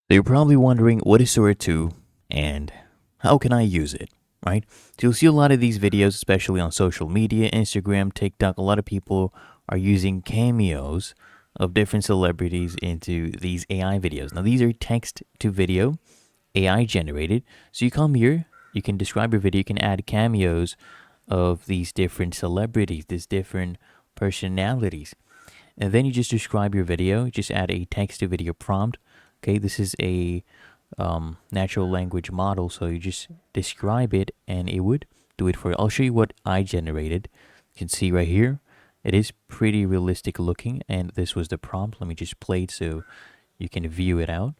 So you're probably wondering what is Sora 2 and how can I use it, right? So you'll see a lot of these videos, especially on social media, Instagram, TikTok. A lot of people are using cameos of different celebrities into these AI videos. Now, these are text to video, AI generated. So you come here, you can describe your video, you can add cameos of these different celebrities, these different personalities. And then you just describe your video, you just add a text to video prompt. Okay, this is a natural language model, so you just describe it and it would do it for you. I'll show you what I generated. You can see right here, it is pretty realistic looking, and this was the prompt. Let me just play it so you can view it out.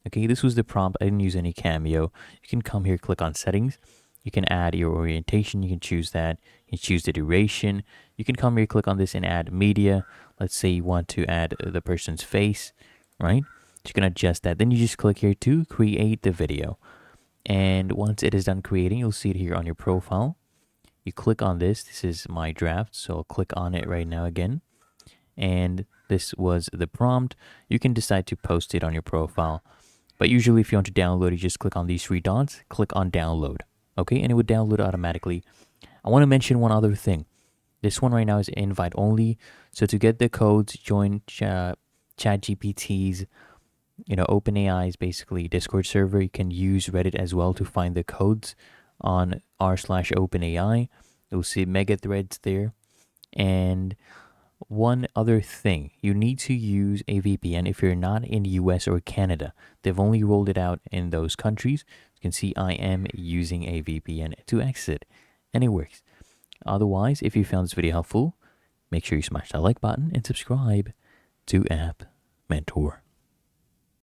Okay, this was the prompt. I didn't use any cameo. You can come here, click on settings. You can add your orientation. You can choose that. You can choose the duration. You can come here, click on this and add media. Let's say you want to add the person's face, right? You can adjust that. Then you just click here to create the video. And once it is done creating, you'll see it here on your profile. You click on this. This is my draft. So I'll click on it right now again. And this was the prompt. You can decide to post it on your profile. But usually if you want to download, you just click on these three dots, click on download. Okay, and it would download automatically. I want to mention one other thing. This one right now is invite only. So to get the codes, join ChatGPT's, OpenAI's basically Discord server. You can use Reddit as well to find the codes on r/OpenAI. You'll see mega threads there. And one other thing, you need to use a VPN if you're not in the US or Canada. They've only rolled it out in those countries. You can see I am using a VPN to exit, and it works. Otherwise, if you found this video helpful, make sure you smash that like button and subscribe to App Mentor.